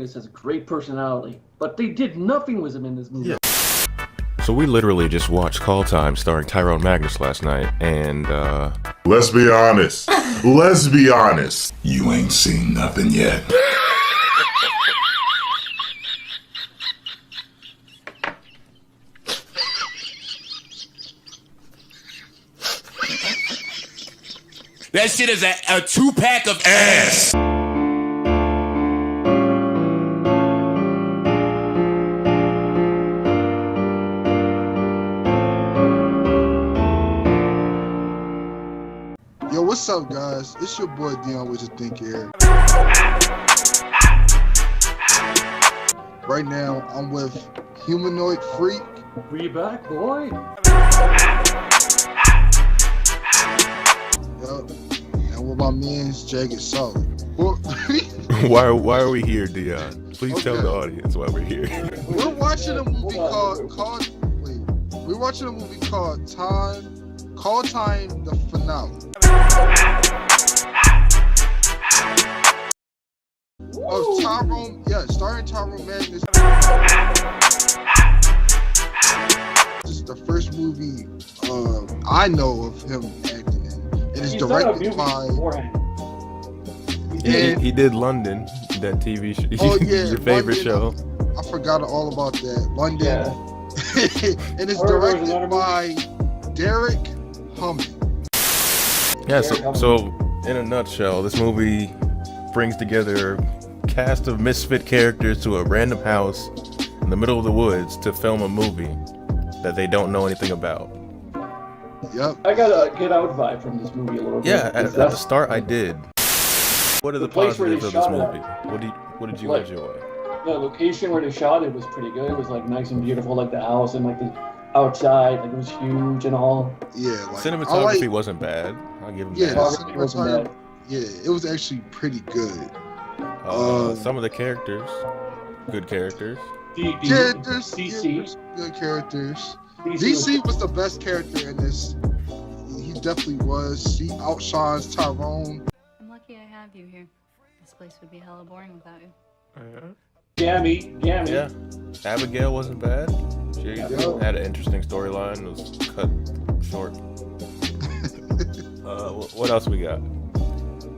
Magnus has a great personality, but they did nothing with him in this movie. Yeah. So we literally just watched Call Time starring Tyrone Magnus last night, and let's be honest. Let's be honest. You ain't seen nothing yet. That shit is a 2-pack of ass. Yo, what's up, guys? It's your boy Dion with the Think here. Right now, I'm with Humanoid Freak. We back, boy. Yup. And with my man's Jagged Solid. why are we here, Dion? Please tell the audience why we're here. We're watching a movie We're watching a movie called Call Time, the finale. Of Tyrone, starring Tyrone Magnus. This is the first movie I know of him acting in. It is directed by. He did London, that TV show. Oh yeah, your favorite London, show. I forgot all about that. London. Yeah. And it's directed by Derek Hammond. Yeah, so in a nutshell, this movie brings together a cast of misfit characters to a random house in the middle of the woods to film a movie that they don't know anything about. Yep. I got a Get Out vibe from this movie a little bit. Yeah, at the start I did. What are the positives of this movie? What did you enjoy? The location where they shot it was pretty good. It was like nice and beautiful, like the house and like the outside, like it was huge and all. Yeah, like cinematography wasn't bad. I'll give him that. Cinematography, it was actually pretty good. Some of the characters, good characters. DC, good characters. DC was the best character in this. He definitely was. He outshines Tyrone. I'm lucky I have you here. This place would be hella boring without you. Gammy. Yeah, Abigail wasn't bad. She had an interesting storyline. It was cut short. What else we got?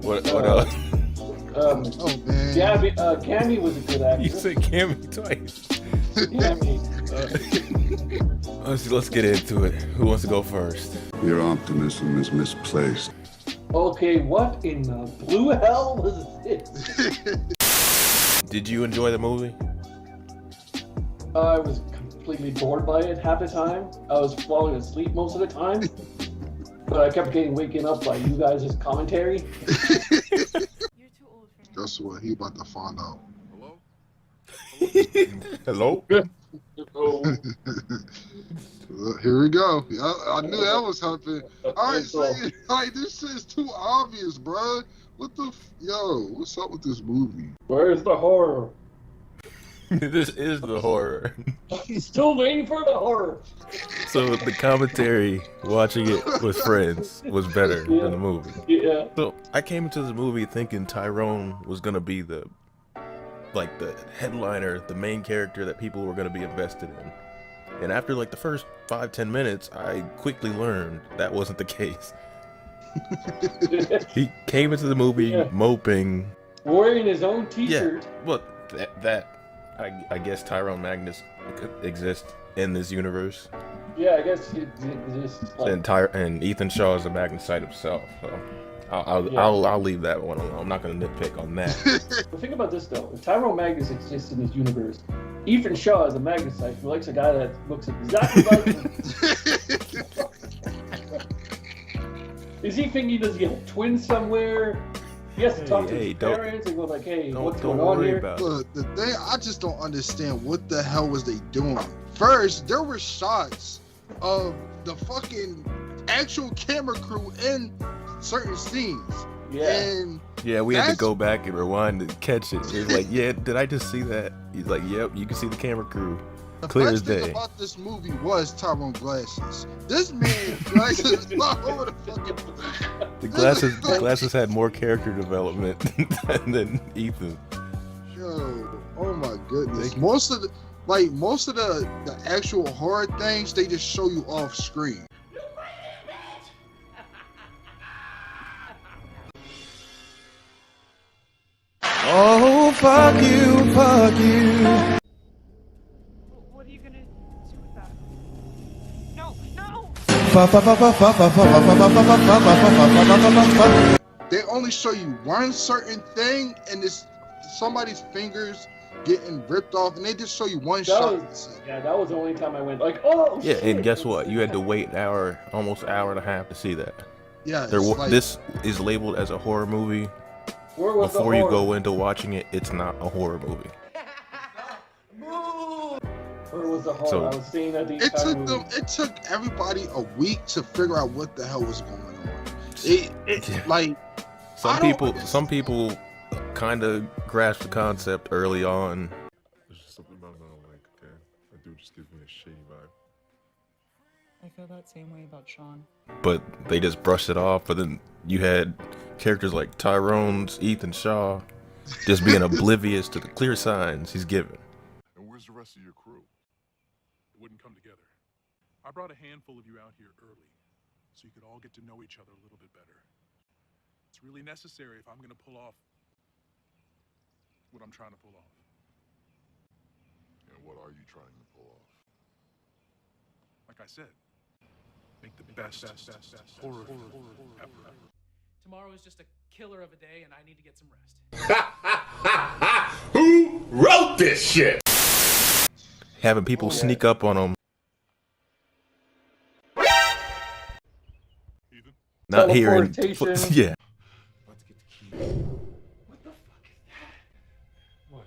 What else? Oh man. Cammy was a good actor. You said Cammy twice. Cammy. Let's get into it. Who wants to go first? Your optimism is misplaced. Okay, what in the blue hell was this? Did you enjoy the movie? I was completely bored by it half the time. I was falling asleep most of the time. But I kept getting waken up by you guys' commentary. Guess what? He about to find out. Hello? Oh. Here we go. I knew that was happening. Alright, so like this shit is too obvious, bruh. What the what's up with this movie? Where's the horror? This is the horror. He's still waiting for the horror. So the commentary, watching it with friends, was better than the movie. Yeah. So I came into the movie thinking Tyrone was gonna be the headliner, the main character that people were gonna be invested in. And after like the first 5-10 minutes, I quickly learned that wasn't the case. He came into the movie moping, wearing his own t-shirt. Yeah, well, I guess Tyrone Magnus exists in this universe. Yeah, I guess it exists. And Ethan Shaw is a Magnesite himself. So I'll leave that one alone. I'm not gonna nitpick on that. But think about this though: if Tyrone Magnus exists in this universe, Ethan Shaw is a Magnesite who likes a guy that looks exactly like him. Is he thinking does he have twins somewhere? He has to talk to his parents and go like, "Hey, what's going on here?" Look, the thing I just don't understand, what the hell was they doing? First, there were shots of the fucking actual camera crew in certain scenes. Yeah. We had to go back and rewind to catch it. It was like, did I just see that? He's like, yep, you can see the camera crew. Clear as day. The best thing about this movie was Tyrone glasses. This man glasses all over the fucking place. The glasses had more character development than Ethan. Yo, Oh my goodness. Most of the actual horror things, they just show you off screen. Oh, fuck you, fuck you. What are you gonna do with that? No, no! They only show you one certain thing, and it's somebody's fingers getting ripped off, and they just show you one shot. That was the only time I went like, oh. Yeah, shit. and guess what? You had to wait an hour, almost an hour and a half to see that. Yeah, This is labeled as a horror movie. Before you go into watching it, it's not a horror movie. Where was the horror? So, I was seeing that the entire movie. It took everybody a week to figure out what the hell was going on. Some people kind of grasp the concept early on. There's just something about it I don't like, okay? That dude just gives me a shady vibe. I feel that same way about Sean. But they just brushed it off. But then you had characters like Tyrone's Ethan Shaw just being oblivious to the clear signs he's given. And where's the rest of your crew? It wouldn't come together. I brought a handful of you out here early, so you could all get to know each other a little bit better. It's really necessary if I'm gonna pull off what I'm trying to pull off. And what are you trying to pull off? Like I said, make the best horror ever. Tomorrow is just a killer of a day, and I need to get some rest. Who wrote this shit? Having people sneak up on them. Ethan? Not hearing. Teleportation. Yeah. Let's get the key. What the fuck is that? What?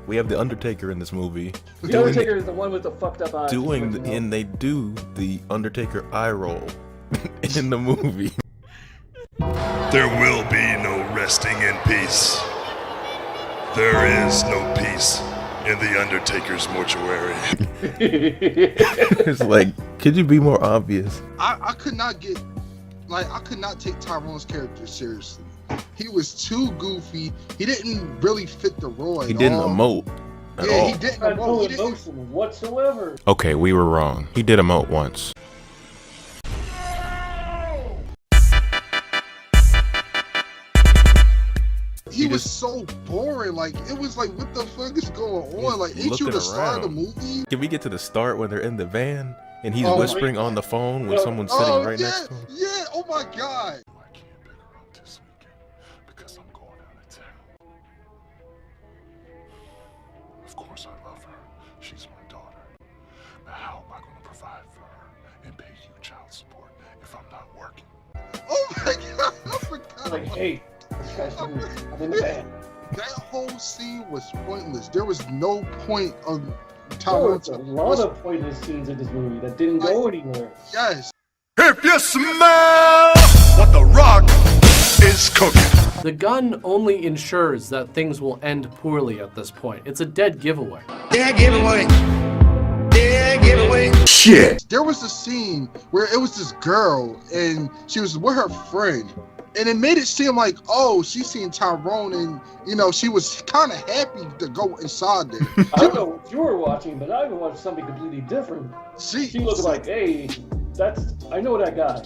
We have the Undertaker in this movie. The Undertaker is the one with the fucked up eyes. And they do the Undertaker eye roll in the movie. There will be no resting in peace. There is no peace in the Undertaker's mortuary. It's like, could you be more obvious? I could not take Tyrone's character seriously. He was too goofy. He didn't really fit the role at all. He didn't emote at all. He didn't Had no emote. emotion whatsoever. Okay, we were wrong. He did emote once. He was so boring. Like, it was like, what the fuck is going on? Like, ain't you the star of the movie? Can we get to the start when they're in the van and he's Oh, whispering on the phone with someone sitting right next to him? Yeah, oh my god. I can't pick her up this weekend because I'm going out of town. Of course I love her. She's my daughter. But how am I going to provide for her and pay you child support if I'm not working? Oh my god, I forgot. Like, hey, this guy's doing it. I'm in the van. That whole scene was pointless. There was no point of There Tyrone. was a lot of pointless scenes in this movie that didn't go anywhere. Yes. If you smell what the Rock is cooking. The gun only ensures that things will end poorly at this point. It's a dead giveaway. Dead giveaway. Dead giveaway. Shit! There was a scene where it was this girl and she was with her friend. And it made it seem like, oh, she's seen Tyrone and, you know, she was kind of happy to go inside there. I don't know what you were watching, but I watched something completely different. She looked like, hey, I know that guy.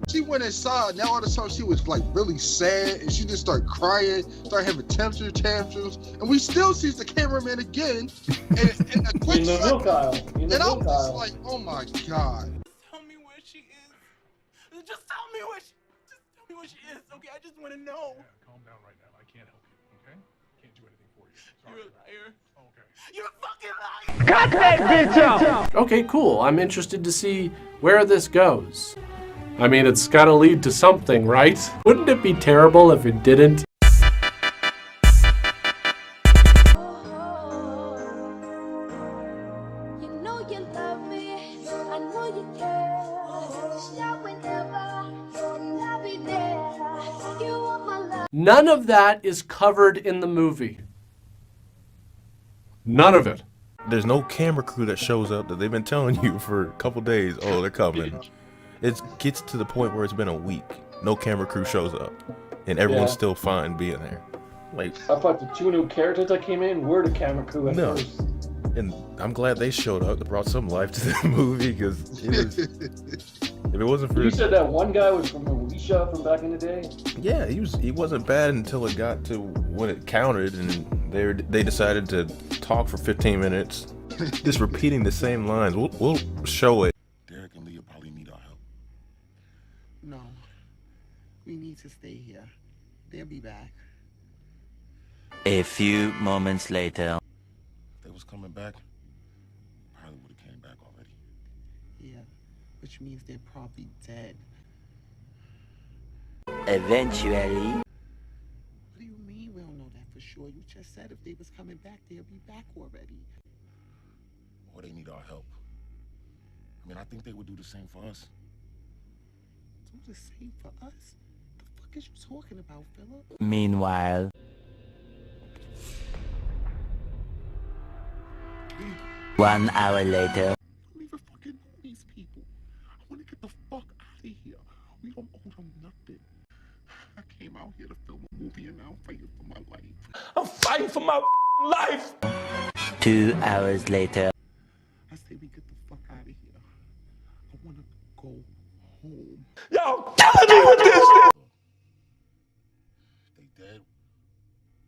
She went inside. Now all of a sudden she was like really sad and she just started crying, started having tantrums. And we still sees the cameraman again. And a quick In the milk aisle. In the and I milk was just aisle. like, oh my God. Tell me where she is. Just tell me where she is, okay? I just want to know. Yeah, calm down right now. I can't help you, okay? Can't do anything for you. Sorry. You're a liar. Okay. You're a fucking liar. Cut that bitch out. Okay, cool. I'm interested to see where this goes. I mean, it's gotta lead to something, right? Wouldn't it be terrible if it didn't? None of that is covered in the movie. None of it. There's no camera crew that shows up that they've been telling you for a couple days, oh, they're coming. It gets to the point where it's been a week. No camera crew shows up. And everyone's still fine being there. Like, I thought the 2 new characters that came in were the camera crew at first. And I'm glad they showed up. They brought some life to the movie because if it wasn't for... You said that one guy was from Alicia from back in the day? Yeah, he wasn't bad until it got to when it counted and they decided to talk for 15 minutes. Just repeating the same lines. We'll show it. Derek and Leah probably need our help. No. We need to stay here. They'll be back. A few moments later. If they was coming back, probably would have came back already. Yeah, which means they're probably dead. Eventually. What do you mean we don't know that for sure? You just said if they was coming back, they'll be back already. Or they need our help. I mean, I think they would do the same for us. Do the same for us? The fuck is you talking about, Philip? Meanwhile. 1 hour later. I don't even fucking know these people. I want to get the fuck out of here. We don't owe them nothing. I came out here to film a movie and now I'm fighting for my life. I'm fighting for my life. 2 hours later. I say we get the fuck out of here. I want to go home. Y'all killing me with this. If they dead,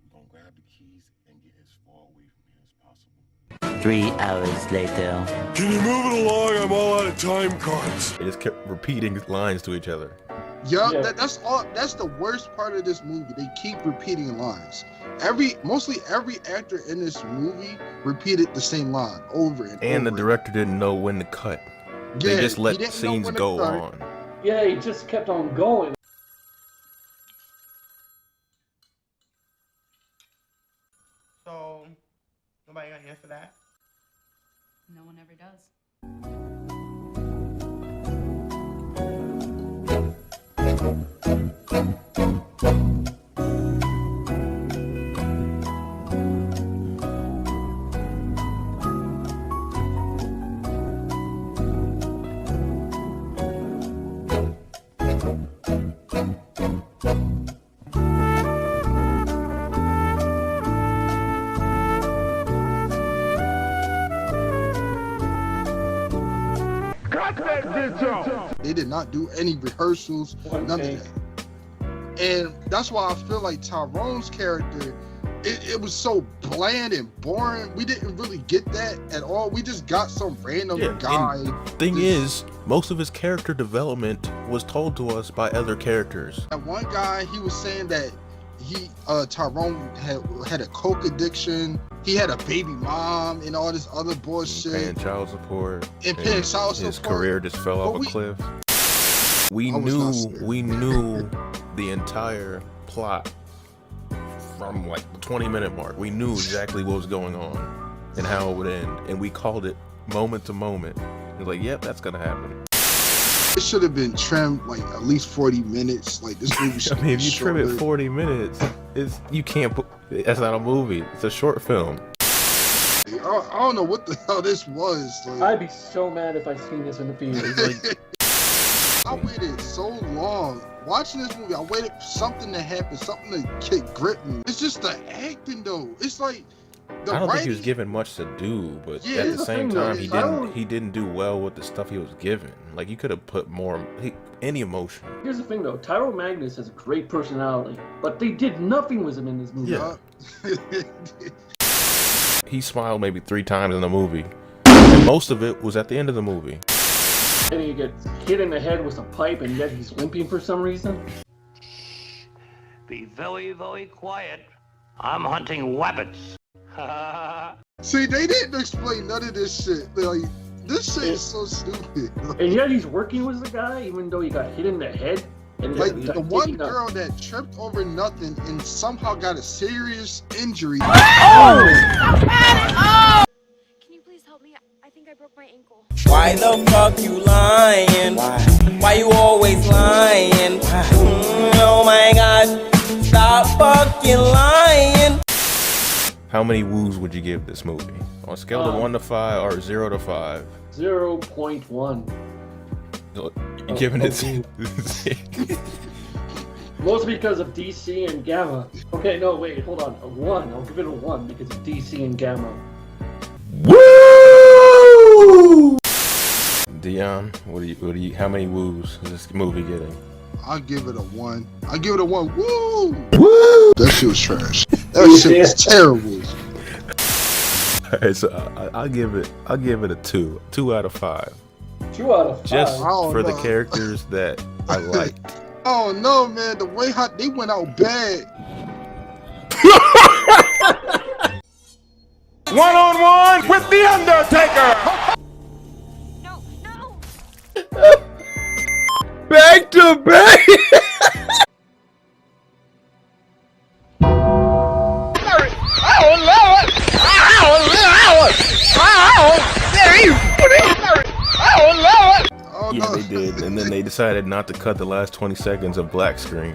we're gonna grab the keys and get as far away from here as possible. 3 hours later. Can you move it along? I'm all out of time cards. They just kept repeating lines to each other. Yeah, that's all. That's the worst part of this movie. They keep repeating lines. Mostly every actor in this movie repeated the same line over and over. And the director didn't know when to cut. They just let scenes go on. Yeah, he just kept on going. So, nobody gonna answer that? No one ever does. They did not do any rehearsals, none of that. And that's why I feel like Tyrone's character, it was so bland and boring. We didn't really get that at all. We just got some random guy. Thing is, most of his character development was told to us by other characters. That one guy, he was saying that Tyrone had a coke addiction. He had a baby mom and all this other bullshit. Paying child support. And paying child support. His career just fell off a cliff. We knew the entire plot from like the 20-minute mark. We knew exactly what was going on and how it would end. And we called it moment to moment. It was like, yep, that's gonna happen. It should have been trimmed like at least 40 minutes. Like this movie should I mean, if you trim it 40 minutes, that's not a movie. It's a short film. I don't know what the hell this was. Like, I'd be so mad if I seen this in the theater. I waited so long watching this movie. I waited for something to happen, something to grip me. It's just the acting though. It's like I don't think he was given much to do, but at the same time, he didn't do well with the stuff he was given. Like, you could have put more any emotion. Here's the thing though, Tyrone Magnus has a great personality, but they did nothing with him in this movie. Yeah. He smiled maybe 3 times in the movie, and most of it was at the end of the movie. And he gets hit in the head with a pipe, and yet he's limping for some reason. Be very, very quiet. I'm hunting rabbits. See, they didn't explain none of this shit. Like, this shit is so stupid. And yet he's working with the guy, even though he got hit in the head. And like the one girl that tripped over nothing and somehow got a serious injury. Oh! Can you please help me? I think I broke my ankle. Why the fuck you lying? Why you always lying? Oh my god, stop fucking lying. How many woos would you give this movie? On a scale of 1 to 5 or 0 to 5? 0.1. You giving it? Mostly because of DC and Gamma. Okay, no, wait, hold on. A 1. I'll give it a 1 because of DC and Gamma. Woo! Dion, what do you? How many woos is this movie getting? I'll give it a 1. I'll give it a 1. Woo! Woo! That shit was trash. That shit was terrible. Alright, so I'll give it a 2. 2 out of 5. 2 out of 5. Just for the characters that I liked. Oh no, man! The way how they went out bad. 1-on-1 with the Undertaker. Back to back. Yeah, they did, and then they decided not to cut the last 20 seconds of black screen.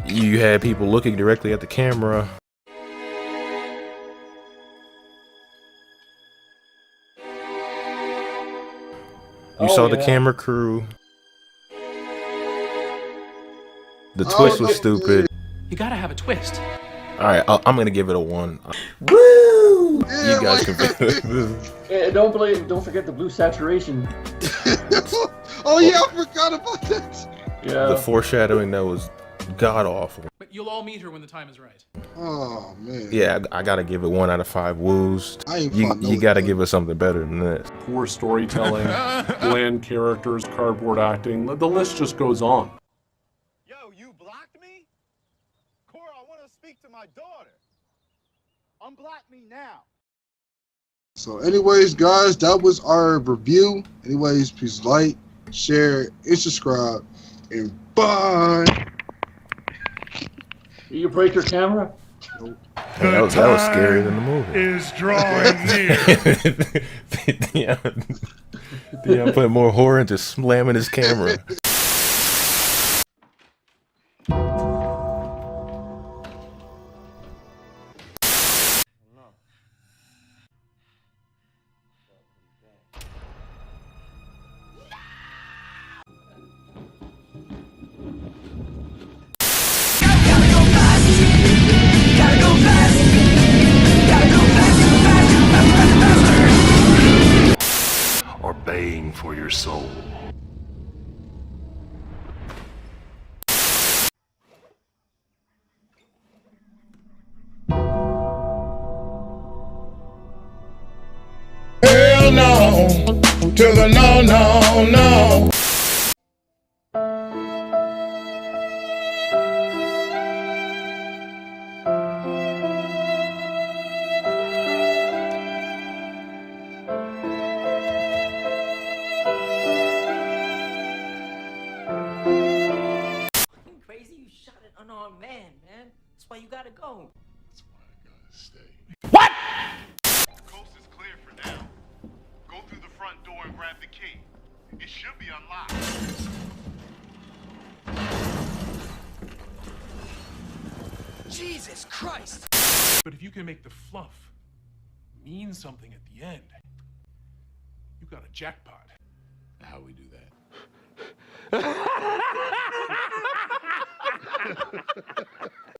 You had people looking directly at the camera. You saw the camera crew. The twist was stupid. You gotta have a twist. Alright, I'm gonna give it a 1. Woo! You guys can Hey, don't forget the blue saturation. Oh yeah, I forgot about that. Yeah. The foreshadowing that was god awful. But you'll all meet her when the time is right. Oh man. Yeah, I gotta give it 1 out of 5 woos. You gotta give us something better than this. Poor storytelling, bland characters, cardboard acting. The list just goes on. Yo, you blocked me? Cora, I want to speak to my daughter. Unblock me now. So anyways, guys, that was our review. Anyways, please like, share, and subscribe. And bye. You break your camera? Nope. That was scarier than the movie. Is drawing near. Dion put more horror into slamming his camera. Or baying for your soul. Hell no. To the no, no, no. Crazy, you shot an unarmed man. That's why you gotta go. That's why I gotta stay. What? Coast is clear for now. Go through the front door and grab the key. It should be unlocked. Jesus Christ. But if you can make the fluff mean something at the end, you got a jackpot. How we do that?